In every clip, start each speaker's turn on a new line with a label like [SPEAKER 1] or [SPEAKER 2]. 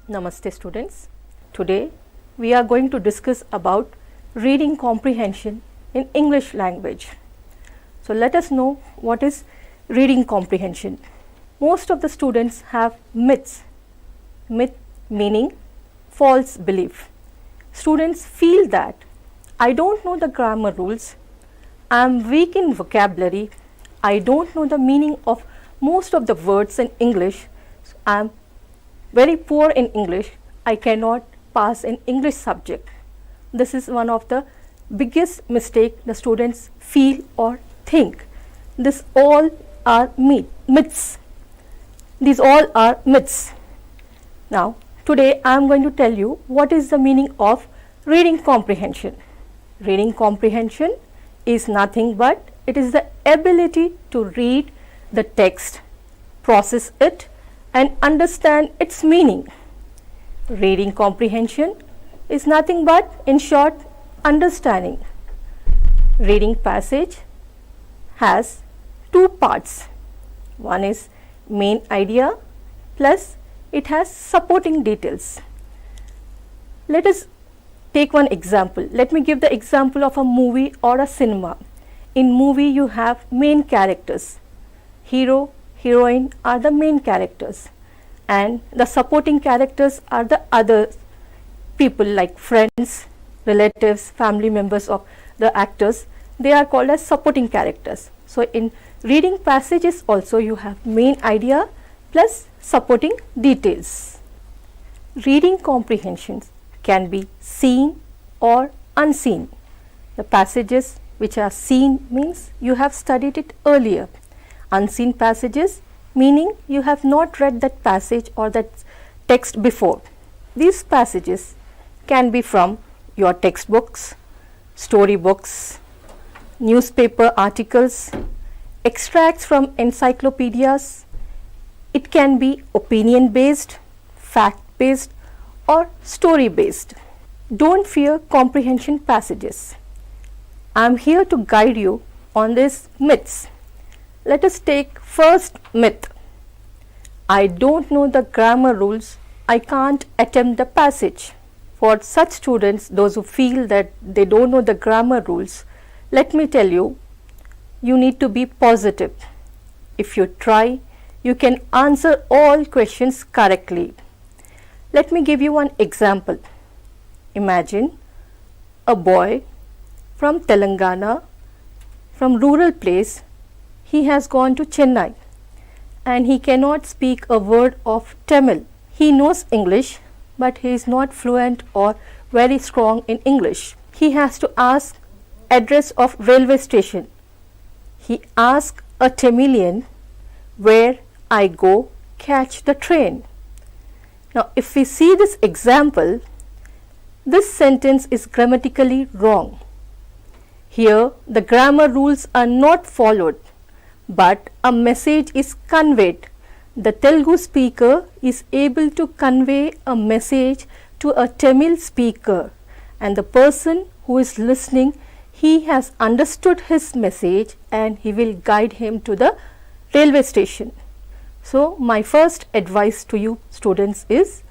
[SPEAKER 1] Namaste students. Today we are going to discuss about reading comprehension in English language. So let us know what is reading comprehension. Most of the students have myths. Myth meaning false belief. Students feel that I don't know the grammar rules, I am weak in vocabulary, I don't know the meaning of most of the words in English, I am very poor in English, I cannot pass in English subject. This is one of the biggest mistake the students feel or think. This all are myths. These all are myths. Now today I am going to tell you what is the meaning of reading comprehension. Reading comprehension is nothing but it is the ability to read the text, process it and understand its meaning. Reading comprehension is nothing but, in short, understanding. Reading passage has two parts. One is main idea plus it has supporting details. Let us take one example. Let me give the example of a movie or a cinema. In movie you have main characters. Hero, heroine are the main characters and the supporting characters are the other people like friends, relatives, family members of the actors. They are called as supporting characters. So in reading passages also you have main idea plus supporting details. Reading comprehensions can be seen or unseen. The passages which are seen means you have studied it earlier. Unseen passages meaning you have not read that passage or that text before. These passages can be from your textbooks, storybooks, newspaper articles, extracts from encyclopedias. It can be opinion based, fact based or story based. Don't fear comprehension passages. I am here to guide you on these myths. Let us take first myth. I don't know the grammar rules, I can't attempt the passage. For such students, those who feel that they don't know the grammar rules, let me tell you, you need to be positive. If you try, you can answer all questions correctly. Let me give you one example. Imagine a boy from Telangana, from rural place. He has gone to Chennai and he cannot speak a word of Tamil. He knows English but he is not fluent or very strong in English. He has to ask address of railway station. He asks a Tamilian, where I go catch the train. Now if we see this example, this sentence is grammatically wrong. Here the grammar rules are not followed, but a message is conveyed. The Telugu speaker is able to convey a message to a Tamil speaker and the person who is listening, he has understood his message and he will guide him to the railway station. So my first advice to you students is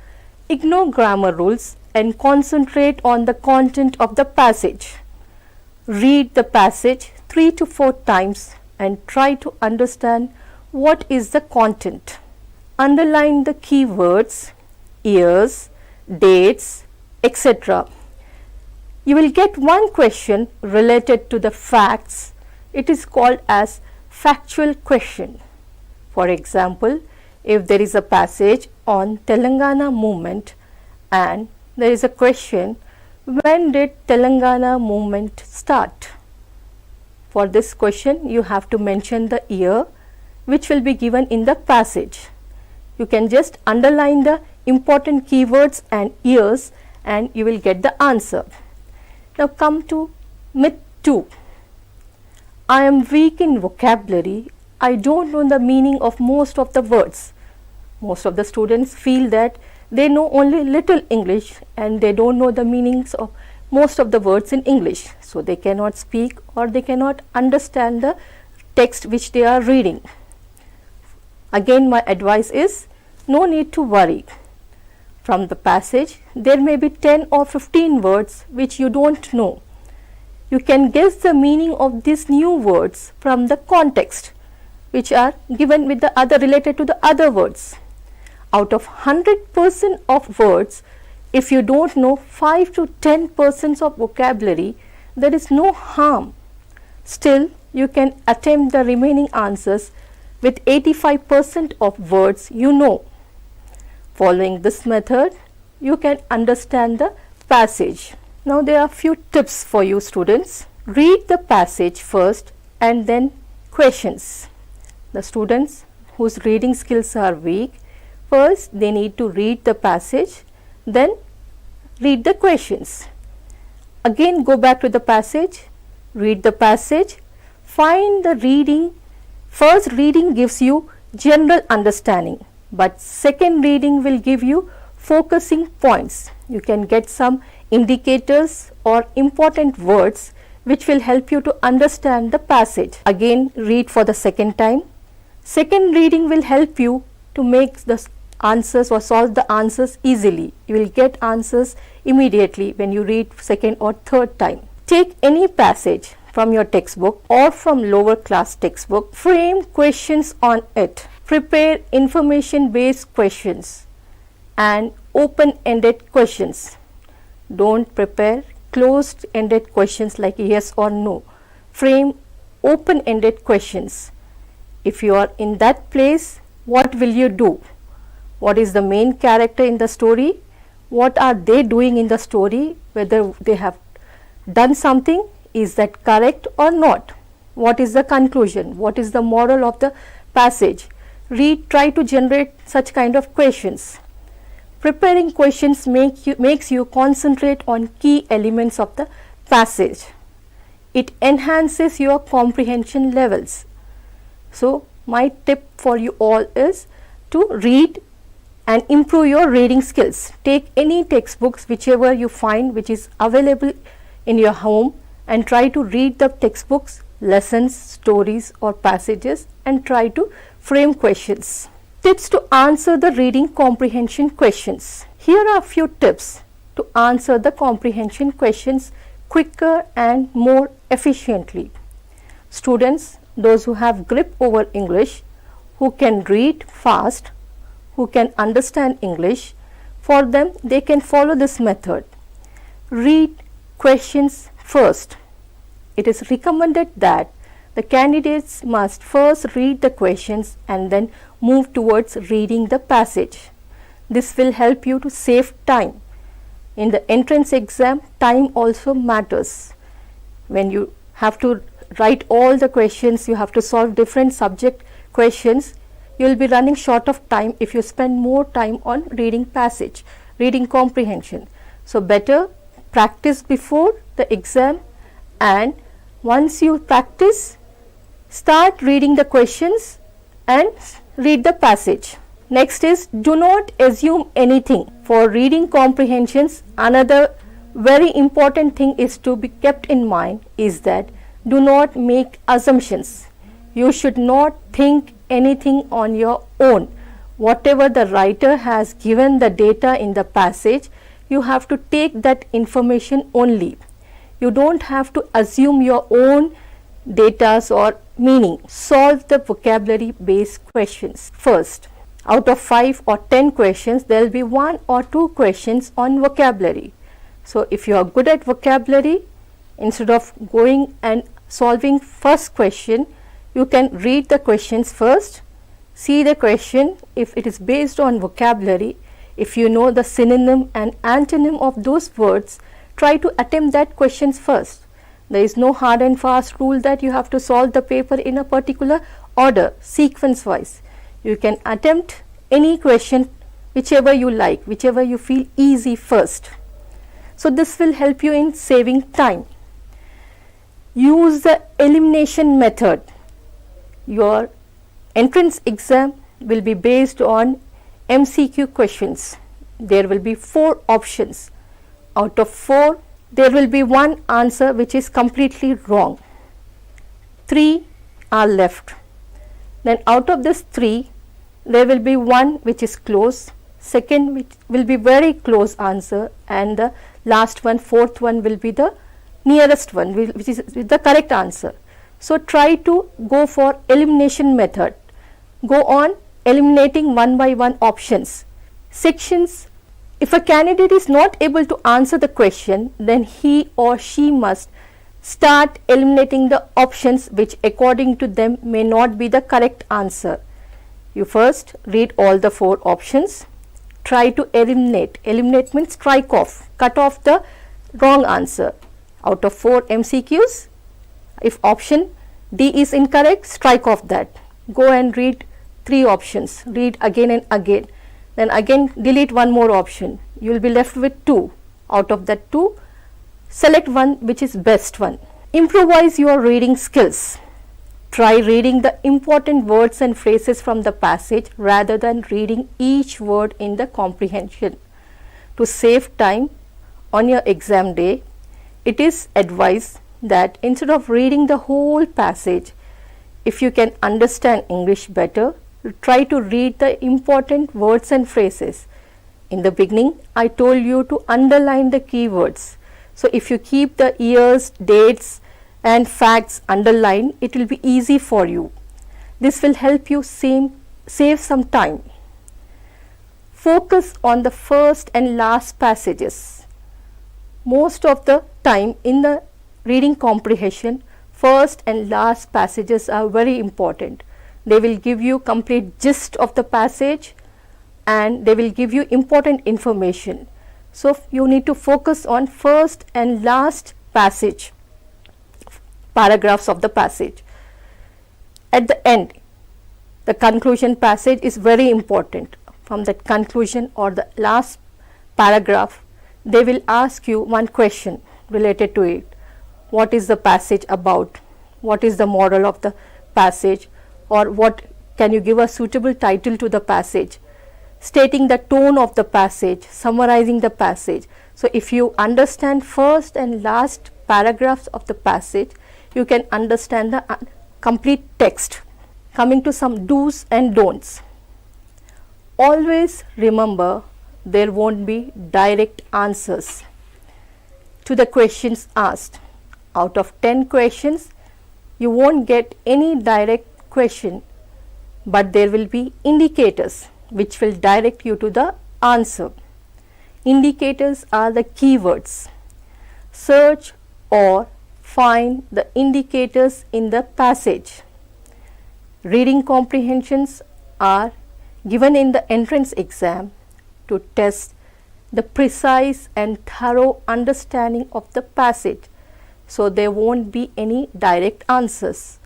[SPEAKER 1] ignore grammar rules and concentrate on the content of the passage. Read the passage 3 to 4 times and try to understand what is the content. Underline the keywords, years, dates, etc. You will get one question related to the facts. It is called as factual question. For example, if there is a passage on Telangana movement and there is a question, when did Telangana movement start? For this question, you have to mention the year which will be given in the passage. You can just underline the important keywords and years and you will get the answer. Now come to myth 2. I am weak in vocabulary. I don't know the meaning of most of the words. Most of the students feel that they know only little English and they don't know the meanings of most of the words in English. So they cannot speak or they cannot understand the text which they are reading. Again, my advice is no need to worry. from the passage, there may be 10 or 15 words which you don't know. You can guess the meaning of these new words from the context which are given with the other related to the other words. Out of 100% of words, if you don't know 5 to 10% of vocabulary, there is no harm. Still, you can attempt the remaining answers with 85% of words you know. Following this method, you can understand the passage. Now there are few tips for you students. Read the passage first and then questions. The students whose reading skills are weak, first they need to read the passage, then read the questions. Again go back to the passage, read the passage, find the reading. First reading gives you general understanding, but second reading will give you focusing points. You can get some indicators or important words which will help you to understand the passage. Again read for the second time. Second reading will help you to make the answers or solve the answers easily. You will get answers immediately when you read second or third time. Take any passage from your textbook or from lower class textbook, frame questions on it. Prepare information based questions and open-ended questions. Don't prepare closed-ended questions like yes or no. Frame open-ended questions. If you are in that place, what will you do? What is the main character in the story? What are they doing in the story? Whether they have done something, is that correct or not? What is the conclusion? What is the moral of the passage? Try to generate such kind of questions. Preparing questions makes you concentrate on key elements of the passage. It enhances your comprehension levels. So my tip for you all is to read and improve your reading skills. Take any textbooks whichever you find which is available in your home and try to read the textbooks, lessons, stories or passages and try to frame questions. Tips to answer the reading comprehension questions. Here are a few tips to answer the comprehension questions quicker and more efficiently. Students, those who have grip over English, who can read fast, who can understand English, for them they can follow this method. Read questions first. It is recommended that the candidates must first read the questions and then move towards reading the passage. This will help you to save time. In the entrance exam, time also matters. When you have to write all the questions, you have to solve different subject questions, you will be running short of time if you spend more time on reading passage, reading comprehension. So better practice before the exam, and once you practice, start reading the questions and read the passage. Next is, do not assume anything. For reading comprehensions, another very important thing is to be kept in mind is that do not make assumptions. You should not think anything on your own. Whatever the writer has given the data in the passage, you have to take that information only. You don't have to assume your own data or meaning. Solve the vocabulary based questions first. Out of 5 or 10 questions, there will be 1 or 2 questions on vocabulary. So if you are good at vocabulary, instead of going and solving first question, you can read the questions first, see the question. If it is based on vocabulary, if you know the synonym and antonym of those words, try to attempt that questions first. There is no hard and fast rule that you have to solve the paper in a particular order, sequence wise. You can attempt any question whichever you like, whichever you feel easy first. So this will help you in saving time. Use the elimination method. Your entrance exam will be based on MCQ questions. There will be 4 options. Out of 4, there will be 1 answer which is completely wrong. 3 are left. Then out of this 3, there will be 1 which is close, second which will be very close answer, and the last one, fourth one, will be the nearest one, which is the correct answer. So try to go for elimination method. Go on eliminating one by one options. Sections. If a candidate is not able to answer the question, then he or she must start eliminating the options which according to them may not be the correct answer. You first read all the 4 options. Try to eliminate. Eliminate means strike off, cut off the wrong answer. Out of 4 MCQs, if option D is incorrect, strike off that. Go and read 3 options. Read again and again. Then again delete one more option. You will be left with 2. Out of that 2, select one which is best one. Improvise your reading skills. Try reading the important words and phrases from the passage rather than reading each word in the comprehension. To save time on your exam day, it is advised that instead of reading the whole passage, if you can understand English better, try to read the important words and phrases. In the beginning, I told you to underline the keywords. So if you keep the years, dates and facts underlined, it will be easy for you. This will help you save some time. Focus on the first and last passages. Most of the time in the reading comprehension, first and last passages are very important. They will give you complete gist of the passage and they will give you important information. So you need to focus on first and last paragraphs of the passage. At the end, the conclusion passage is very important. From that conclusion or the last paragraph, they will ask you one question related to it. What is the passage about? What is the moral of the passage? Or what can you give a suitable title to the passage? Stating the tone of the passage, summarizing the passage. So if you understand first and last paragraphs of the passage, you can understand the complete text. Coming to some do's and don'ts. Always remember there won't be direct answers to the questions asked. Out of 10 questions, you won't get any direct question, but there will be indicators which will direct you to the answer. Indicators are the keywords. Search or find the indicators in the passage. Reading comprehensions are given in the entrance exam to test the precise and thorough understanding of the passage. So there won't be any direct answers.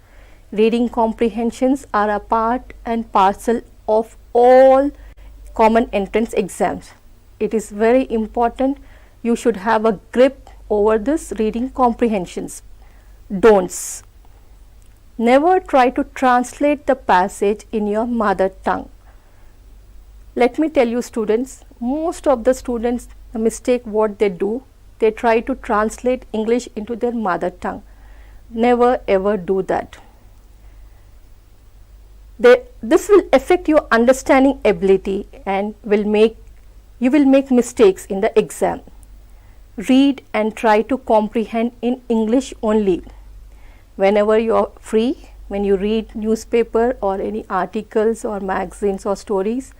[SPEAKER 1] Reading comprehensions are a part and parcel of all common entrance exams. It is very important you should have a grip over this reading comprehensions. Don'ts. Never try to translate the passage in your mother tongue. Let me tell you students, most of the students, the mistake what they do, they try to translate English into their mother tongue. Never ever do that. This will affect your understanding ability and you will make mistakes in the exam. Read and try to comprehend in English only. Whenever you are free, when you read newspaper or any articles or magazines or stories,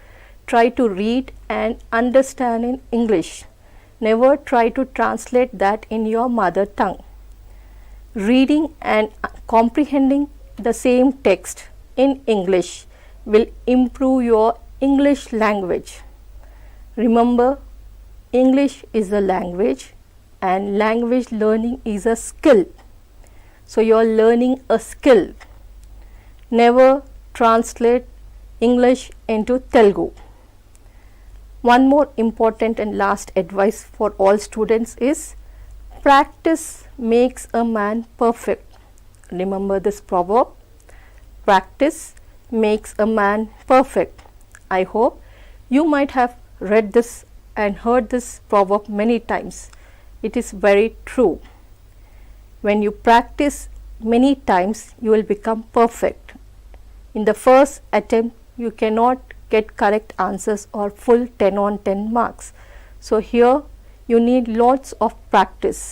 [SPEAKER 1] try to read and understand in English. Never try to translate that in your mother tongue. Reading and comprehending the same text in English will improve your English language. Remember, English is a language and language learning is a skill. So you are learning a skill. Never translate English into Telugu. One more important and last advice for all students is practice makes a man perfect. Remember this proverb, practice makes a man perfect. I hope you might have read this and heard this proverb many times. It is very true. When you practice many times, you will become perfect. In the first attempt, you cannot get correct answers or full 10 on 10 marks. So here you need lots of practice.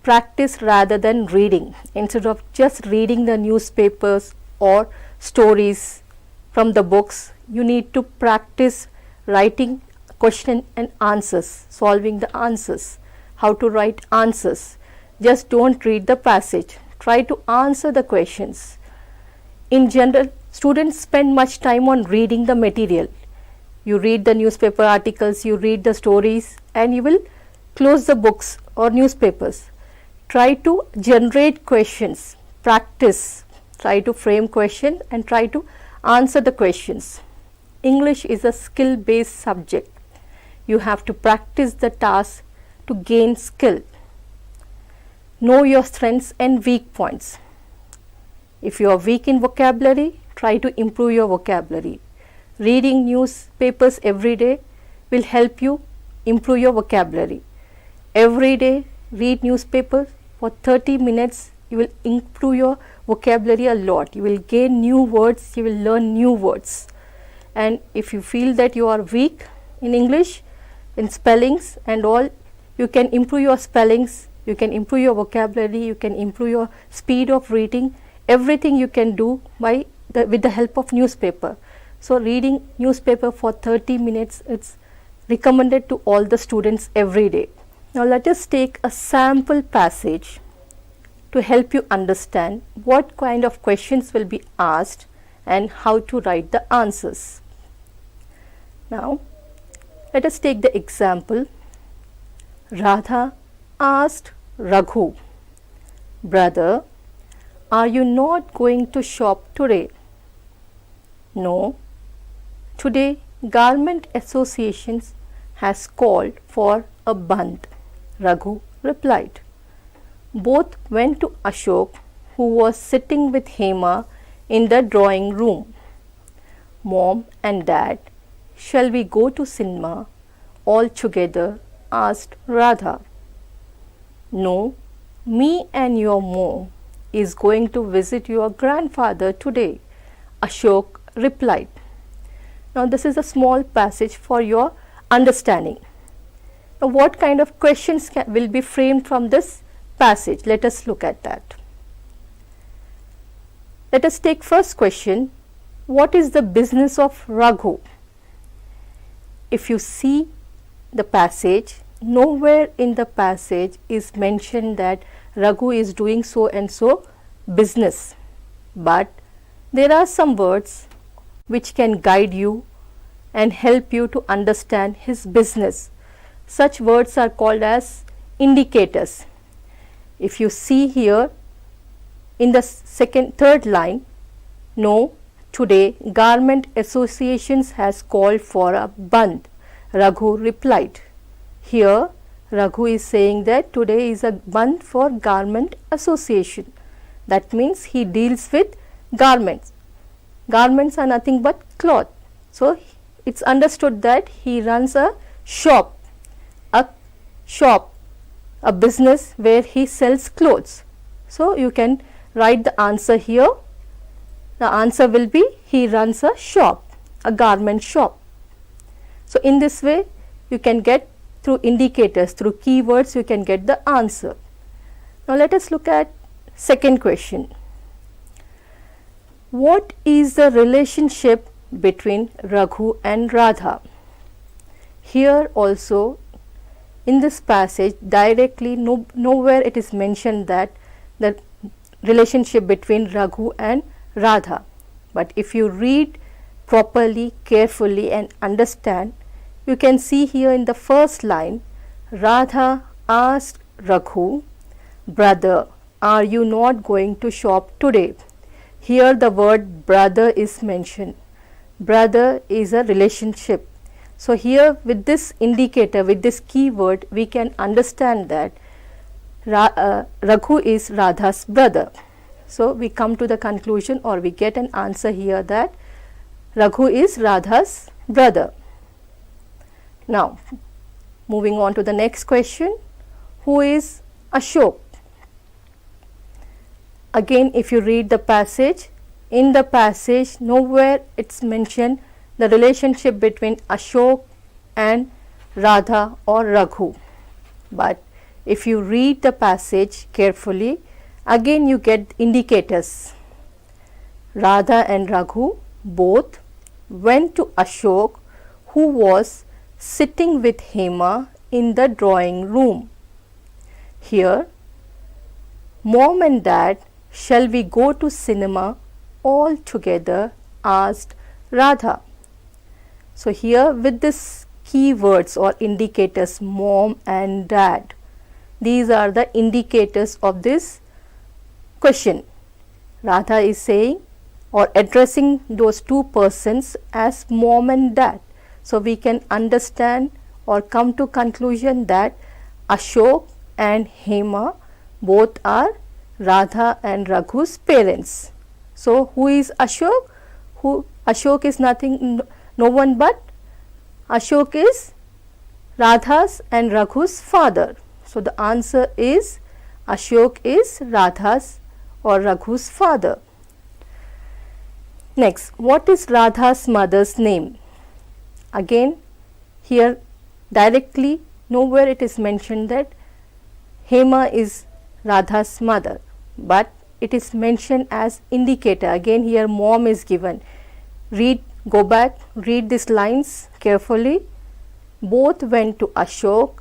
[SPEAKER 1] Practice rather than reading. Instead of just reading the newspapers or stories from the books, you need to practice writing question and answers, solving the answers, how to write answers. Just don't read the passage. Try to answer the questions. In general, students spend much time on reading the material. You read the newspaper articles, you read the stories, and you will close the books or newspapers. Try to generate questions, practice, try to frame questions and try to answer the questions. English is a skill-based subject. You have to practice the task to gain skill. Know your strengths and weak points. If you are weak in vocabulary, try to improve your vocabulary. Reading newspapers every day will help you improve your vocabulary. Every day read newspapers for 30 minutes. You will improve your vocabulary a lot. You will gain new words, you will learn new words. And if you feel that you are weak in English, in spellings and all, you can improve your spellings, you can improve your vocabulary, you can improve your speed of reading. Everything you can do with the help of newspaper. So reading newspaper for 30 minutes, it's recommended to all the students every day. Now let us take a sample passage to help you understand what kind of questions will be asked and how to write the answers. Now let us take the example. Radha asked Raghu, "Brother, are you not going to shop today?" "No. Today Garment Associations has called for a band," Raghu replied. Both went to Ashok, who was sitting with Hema in the drawing room. "Mom and Dad, shall we go to cinema all together?" asked Radha. "No, me and your mom is going to visit your grandfather today," Ashok replied. Now this is a small passage for your understanding. Now what kind of questions will be framed from this passage? Let us look at that. Let us take first question. What is the business of Raghu? If you see the passage, nowhere in the passage is mentioned that Raghu is doing so and so business, but there are some words which can guide you and help you to understand his business. Such words are called as indicators. If you see here in the third line, "No, today Garment Associations has called for a band," Raghu replied. Here Raghu is saying that today is a band for Garment Association. That means he deals with garments. Garments are nothing but cloth. So it's understood that he runs a shop, a business where he sells clothes. So you can write the answer here. The answer will be he runs a shop, a garment shop. So in this way you can get through indicators, through keywords you can get the answer. Now let us look at second question. What is the relationship between Raghu and Radha? Here also in this passage directly nowhere it is mentioned that the relationship between Raghu and Radha. But if you read properly, carefully and understand, you can see here in the first line, Radha asked Raghu, "Brother, are you not going to shop today?" Here the word brother is mentioned. Brother is a relationship. So here with this indicator, with this keyword, we can understand that Raghu is Radha's brother. So we come to the conclusion, or we get an answer here, that Raghu is Radha's brother. Now moving on to the next question. Who is Ashok? Again, if you read the passage, in the passage nowhere it's mentioned the relationship between Ashok and Radha or Raghu. But if you read the passage carefully, again you get indicators. Radha and Raghu both went to Ashok, who was sitting with Hema in the drawing room. Here, Mom and Dad, shall we go to cinema all together? Asked Radha. So here with this keywords or indicators, Mom and Dad, these are the indicators of this question. Radha is saying or addressing those two persons as Mom and Dad. So we can understand or come to conclusion that Ashok and Hema both are Radha and Raghu's parents. So who is Ashok? Ashok is no one but Ashok is Radha's and Raghu's father. So the answer is Ashok is Radha's or Raghu's father. Next, what is Radha's mother's name? Again, here directly nowhere it is mentioned that Hema is Radha's mother, but it is mentioned as indicator. Again here Mom is given. Go back, read these lines carefully. Both went to Ashok,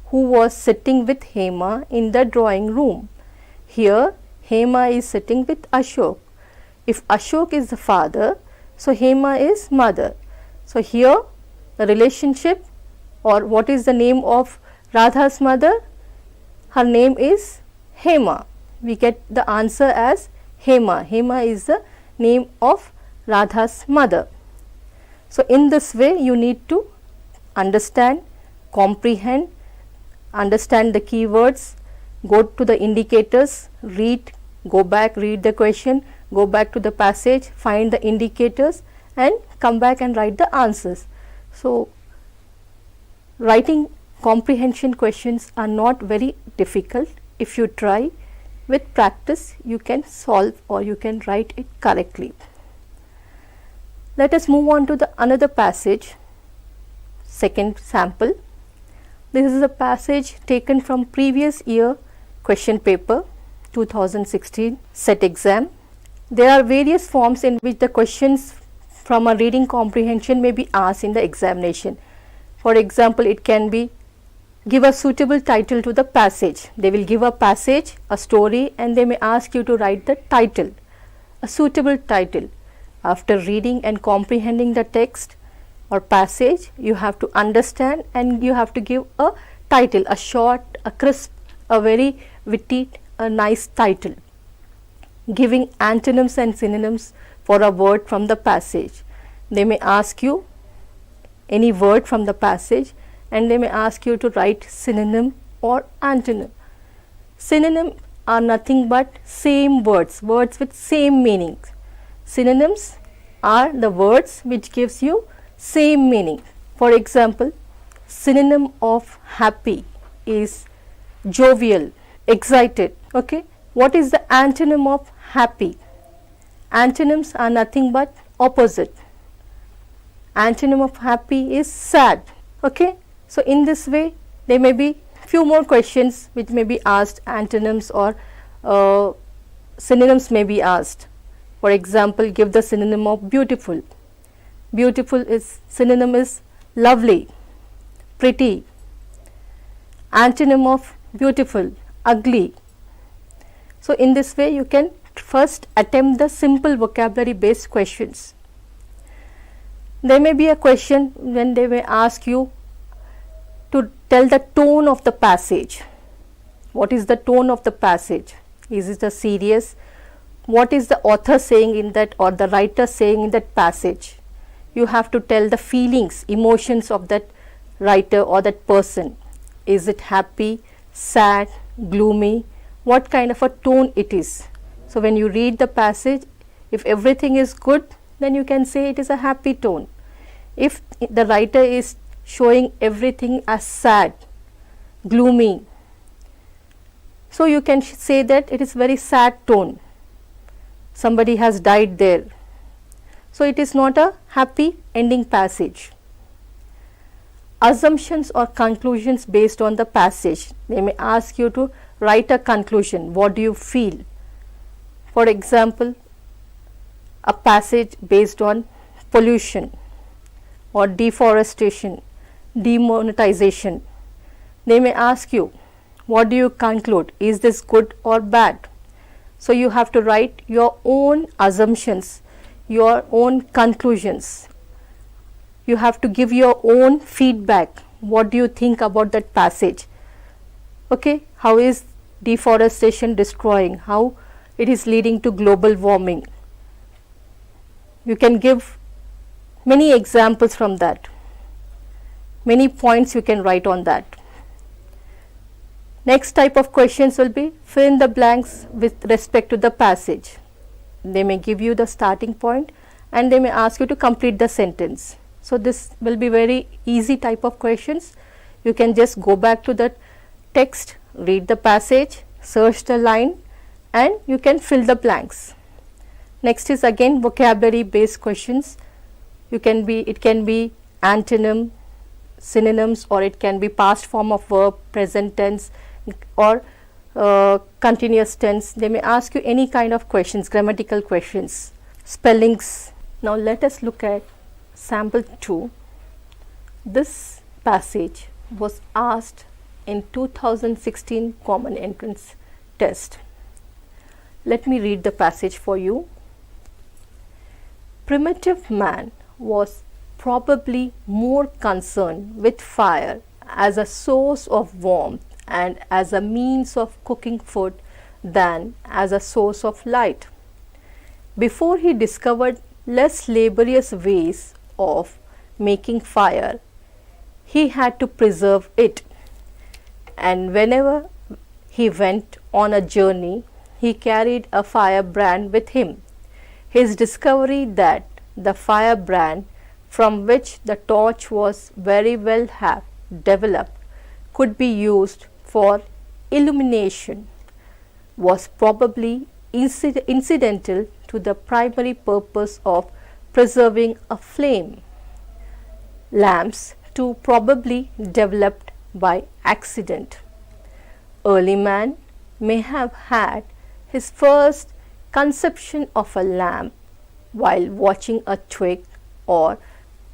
[SPEAKER 1] who was sitting with Hema in the drawing room. Here Hema is sitting with Ashok. If Ashok is the father, so Hema is mother. So here the relationship, or what is the name of Radha's mother? Her name is Hema. We get the answer as Hema. Hema is the name of Radha's mother. So in this way you need to understand, comprehend, understand the keywords, go to the indicators, read, go back, read the question, go back to the passage, find the indicators and come back and write the answers. So writing comprehension questions are not very difficult. If you try, with practice you can solve or you can write it correctly. Let us move on to the another passage, second sample. This is a passage taken from previous year question paper 2016 set exam. There are various forms in which the questions from a reading comprehension may be asked in the examination. For example, it can be give a suitable title to the passage. They will give a passage, a story, and they may ask you to write the title, a suitable title. After reading and comprehending the text or passage, you have to understand and you have to give a title, a short, a crisp, a very witty, a nice title, giving antonyms and synonyms for a word from the passage. They may ask you any word from the passage and they may ask you to write synonym or antonym. Synonym are nothing but same words, words with same meanings. Synonyms are the words which gives you same meaning. For example, synonym of happy is jovial, excited. Okay, what is the antonym of happy? Antonyms are nothing but opposite. Antonym of happy is sad. Okay, so in this way there may be few more questions which may be asked, antonyms or synonyms may be asked. For example, give the synonym of beautiful. Beautiful is synonym is lovely, pretty. Antonym of beautiful, ugly. So in this way you can first attempt the simple vocabulary based questions. There may be a question when they may ask you to tell the tone of the passage. What is the tone of the passage? Is it a serious? What is the author saying in that or the writer saying in that passage? You have to tell the feelings, emotions of that writer or that person. Is it happy, sad, gloomy? What kind of a tone it is? So when you read the passage, if everything is good, then you can say it is a happy tone. If the writer is showing everything as sad, gloomy, so you can say that it is very sad tone. Somebody has died there. So it is not a happy ending passage. Assumptions or conclusions based on the passage. They may ask you to write a conclusion. What do you feel? For example, a passage based on pollution or deforestation, demonetization. They may ask you, what do you conclude? Is this good or bad? So you have to write your own assumptions, your own conclusions. You have to give your own feedback. What do you think about that passage? Okay, how is deforestation destroying? How it is leading to global warming? You can give many examples from that. Many points you can write on that. Next type of questions will be fill in the blanks with respect to the passage. They may give you the starting point and they may ask you to complete the sentence. So this will be very easy type of questions. You can just go back to the text, read the passage, search the line, and you can fill the blanks. Next is again vocabulary based questions. It can be antonym, synonyms, or it can be past form of verb, present tense, or continuous tense. They may ask you any kind of questions, grammatical questions, spellings. Now let us look at sample 2. This passage was asked in 2016 Common Entrance Test. Let me read the passage for you. Primitive man was probably more concerned with fire as a source of warmth and as a means of cooking food than as a source of light. Before he discovered less laborious ways of making fire, he had to preserve it, and whenever he went on a journey, he carried a firebrand with him. His discovery that the firebrand from which the torch was very well have developed could be used for illumination was probably incidental to the primary purpose of preserving a flame. Lamps too probably developed by accident. Early man may have had his first conception of a lamp while watching a twig or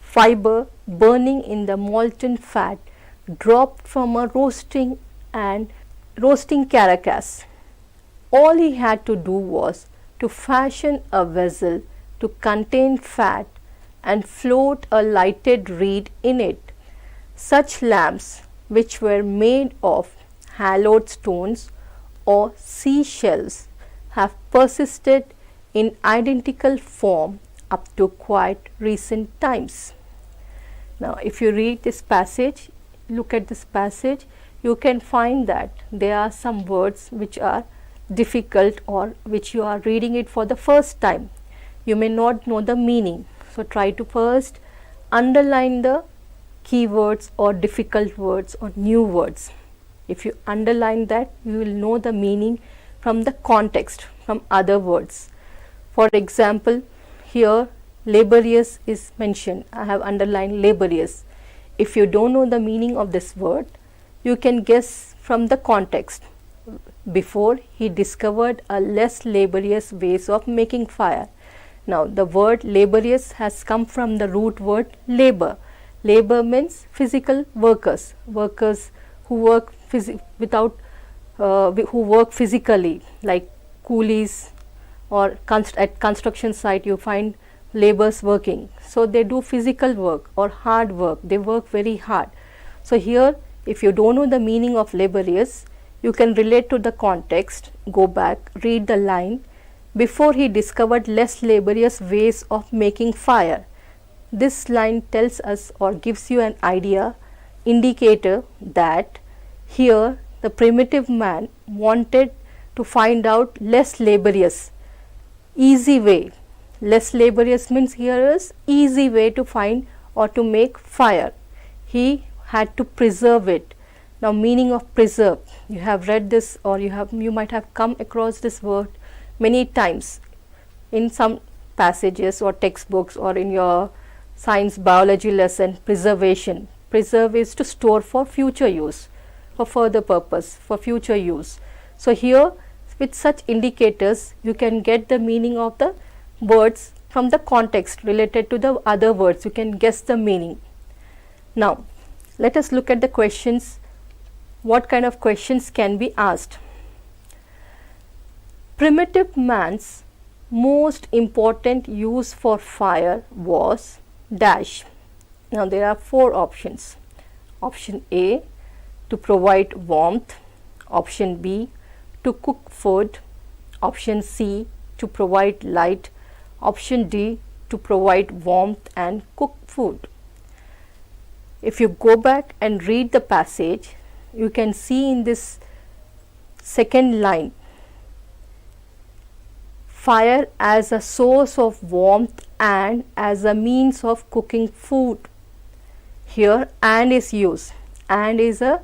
[SPEAKER 1] fiber burning in the molten fat dropped from a roasting carcass. All he had to do was to fashion a vessel to contain fat and float a lighted reed in it. Such lamps, which were made of hallowed stones or seashells, have persisted in identical form up to quite recent times. Now, if you read this passage, look at this passage, you can find that there are some words which are difficult or which you are reading it for the first time. You may not know the meaning. So, try to first underline the keywords or difficult words or new words. If you underline that, you will know the meaning from the context, from other words. For example, here laborious is mentioned. I have underlined laborious. If you don't know the meaning of this word, you can guess from the context. Before he discovered a less laborious ways of making fire. Now, the word laborious has come from the root word labor. Labor means physical workers, workers who work who work physically, like coolies, or at construction site you find laborers working. So they do physical work or hard work. They work very hard. So here, if you don't know the meaning of laborious, you can relate to the context, go back, read the line. Before he discovered less laborious ways of making fire. This line tells us or gives you an idea, indicator that here the primitive man wanted to find out less laborious, easy way. Less laborious means here is easy way to find or to make fire. He had to preserve it. Now, meaning of preserve, you have read this or you might have come across this word many times in some passages or textbooks or in your science biology lesson, preservation. Preserve is to store for future use, for further purpose, for future use. So here with such indicators you can get the meaning of the words from the context related to the other words. You can guess the meaning. Now let us look at the questions. What kind of questions can be asked? Primitive man's most important use for fire was dash. Now there are 4 options. Option A, to provide warmth. Option B, to cook food. Option C, to provide light. Option D, to provide warmth and cook food. If you go back and read the passage, you can see in this second line, fire as a source of warmth and as a means of cooking food. Here and is used. And is a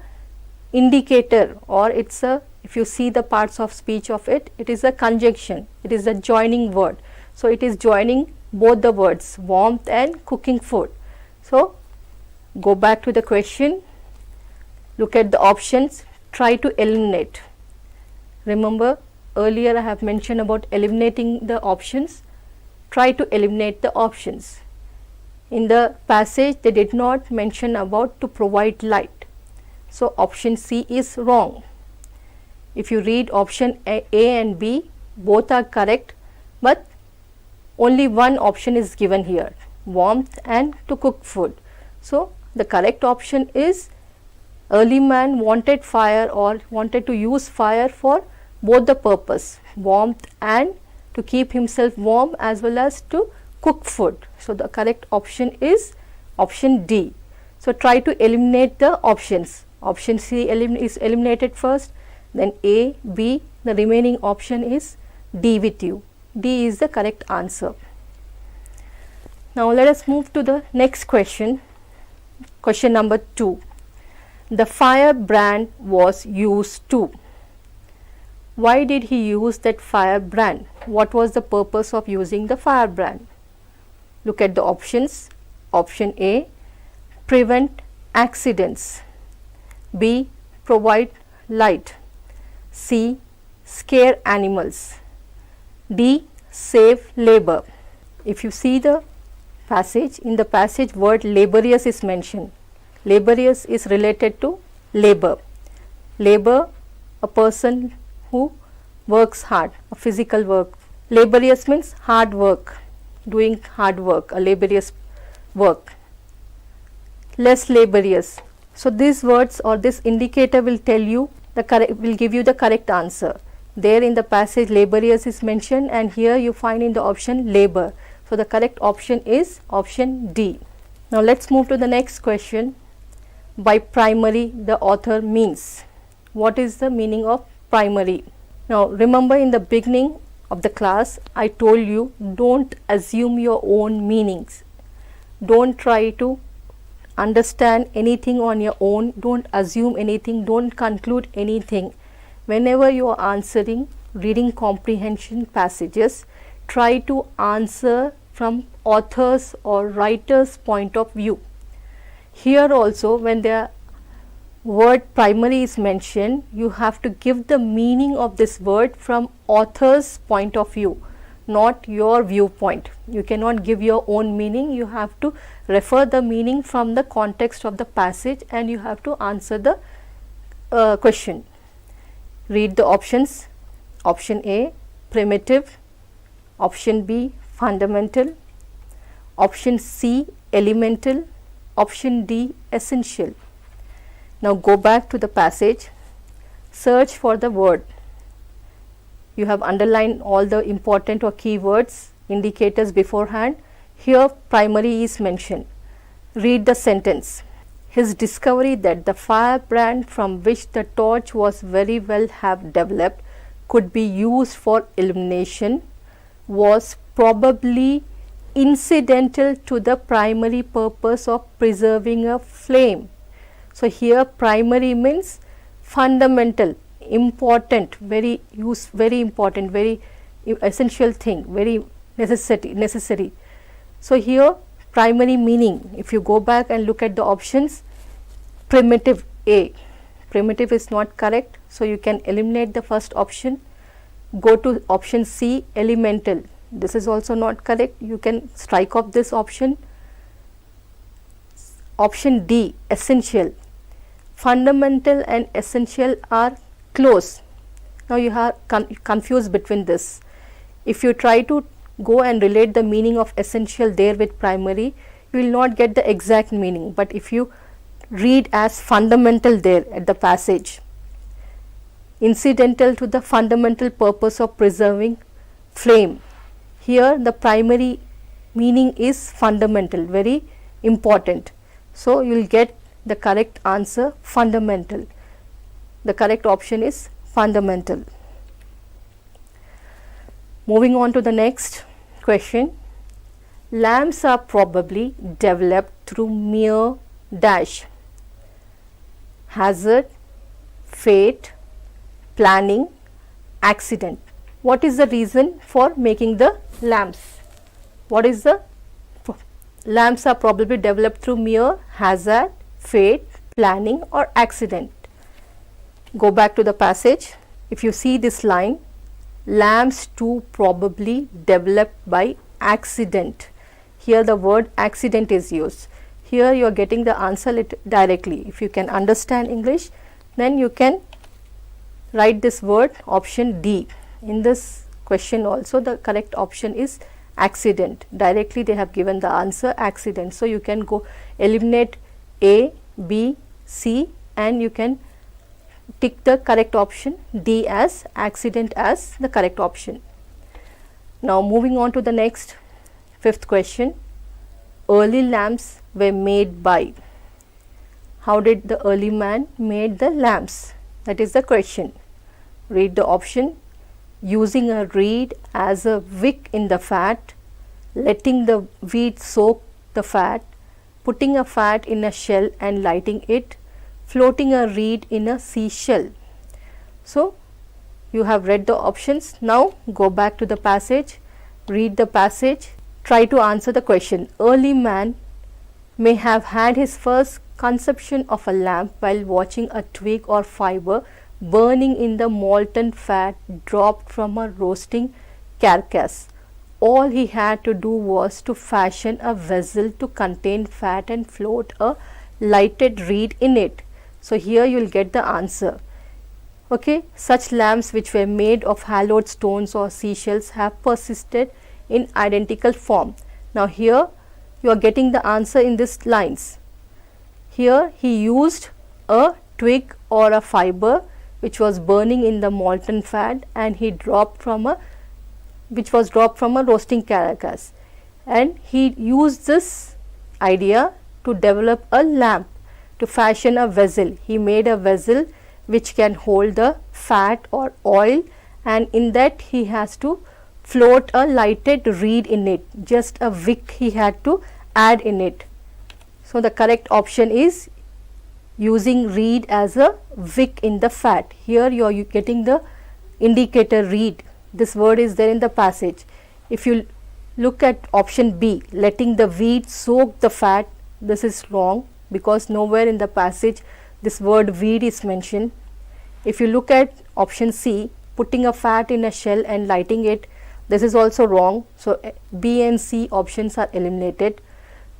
[SPEAKER 1] indicator, or it's a, if you see the parts of speech of it, it is a conjunction, it is a joining word. So it is joining both the words warmth and cooking food. So go back to the question, look at the options, try to eliminate. Remember earlier I have mentioned about eliminating the options. Try to eliminate the options. In the passage they did not mention about to provide light. So option C is wrong. If you read option A and B, both are correct, but only one option is given here, warmth and to cook food. So the correct option is early man wanted fire or wanted to use fire for both the purpose, warmth and to keep himself warm as well as to cook food. So the correct option is option D. So try to eliminate the options. Option C is eliminated first, then A, B, the remaining option is D with you. D is the correct answer. Now let us move to the next question. Question number 2. The firebrand was used to. Why did he use that firebrand? What was the purpose of using the firebrand? Look at the options. Option A, prevent accidents. B, provide light. C, scare animals. D, save labor. If you see the passage, in the passage word laborious is mentioned. Laborious is related to labor. Labor, a person who works hard, a physical work. Laborious means hard work, doing hard work, a laborious work. Less laborious. So these words or this indicator will tell you the correct, will give you the correct answer. There in the passage laborious is mentioned and here you find in the option labor. So the correct option is option D. Now let's move to the next question. By primary the author means. What is the meaning of primary? Now remember in the beginning of the class I told you don't assume your own meanings. Don't try to understand anything on your own, don't assume anything, don't conclude anything. Whenever you are answering reading comprehension passages, try to answer from author's or writer's point of view. Here also when the word primary is mentioned, you have to give the meaning of this word from author's point of view, not your viewpoint. You cannot give your own meaning, you have to refer the meaning from the context of the passage and you have to answer the question. Read the options. Option A, primitive. Option B, fundamental. Option C, elemental. Option D, essential. Now go back to the passage, search for the word. You have underlined all the important or key words, indicators beforehand. Here primary is mentioned. Read the sentence. His discovery that the firebrand from which the torch was very well have developed could be used for illumination was probably incidental to the primary purpose of preserving a flame. So here primary means fundamental, important, very important, very essential thing, very necessary. So here primary meaning, if you go back and look at the options, primitive A, primitive is not correct, so you can eliminate the first option. Go to option C, elemental, this is also not correct, you can strike off this option. Option D, essential, fundamental and essential are close. Now you are confused between this. If you try to go and relate the meaning of essential there with primary, you will not get the exact meaning, but if you read as fundamental there at the passage, incidental to the fundamental purpose of preserving flame, here the primary meaning is fundamental, very important. So you will get the correct answer, fundamental. The correct option is fundamental. Moving on to the next question. Lamps are probably developed through mere dash, hazard, fate, planning, accident. What is the reason for making the lamps? What is the lamps are probably developed through mere hazard, fate, planning or accident. Go back to the passage. If you see this line, lamps too probably developed by accident. Here the word accident is used. Here you are getting the answer directly. If you can understand English, then you can write this word option D. In this question also the correct option is accident. Directly they have given the answer accident. So you can go eliminate A, B, C and you can tick the correct option D as accident as the correct option. Now moving on to the next, fifth question. Early lamps were made by. How did the early man made the lamps? That is the question. Read the option. Using a reed as a wick in the fat, letting the wheat soak the fat, putting a fat in a shell and lighting it, floating a reed in a seashell. So you have read the options. Now go back to the passage, read the passage, try to answer the question. Early man may have had his first conception of a lamp while watching a twig or fiber burning in the molten fat dropped from a roasting carcass. All he had to do was to fashion a vessel to contain fat and float a lighted reed in it. So here you will get the answer. Okay, such lamps which were made of hallowed stones or seashells have persisted in identical form. Now here you are getting the answer in these lines. Here he used a twig or a fiber which was burning in the molten fat and he dropped from a roasting carcass, and he used this idea to develop a lamp, to fashion a vessel. He made a vessel which can hold the fat or oil, and in that he has to float a lighted reed in it, just a wick he had to add in it. So the correct option is using reed as a wick in the fat. Here you are getting the indicator reed. This word is there in the passage. If you look at option B, letting the wheat soak the fat, this is wrong because nowhere in the passage this word wheat is mentioned. If you look at option C, putting a fat in a shell and lighting it, this is also wrong. So B and C options are eliminated.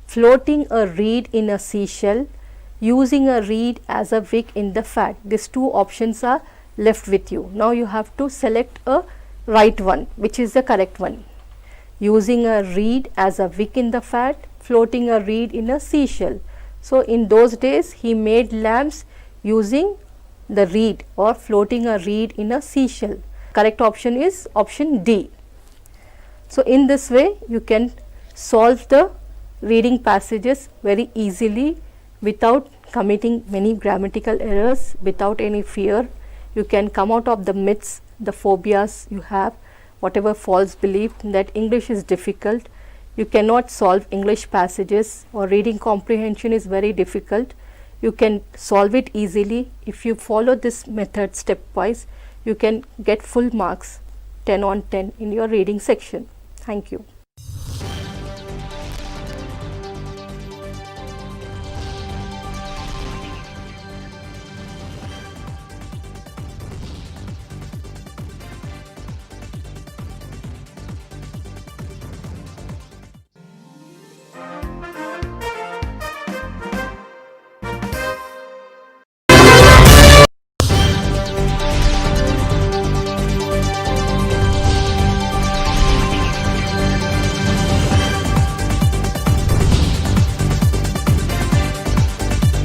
[SPEAKER 1] Floating a reed in a seashell, using a reed as a wick in the fat, these two options are left with you. Now you have to select a right one, which is the correct one. Using a reed as a wick in the fat, floating a reed in a seashell. So in those days he made lamps using the reed or floating a reed in a seashell. Correct option is option D. So in this way you can solve the reading passages very easily without committing many grammatical errors, without any fear. You can come out of the myths, the phobias you have, whatever false belief that English is difficult. You cannot solve English passages or reading comprehension is very difficult. You can solve it easily. If you follow this method stepwise, you can get full marks 10 on 10 in your reading section. Thank you.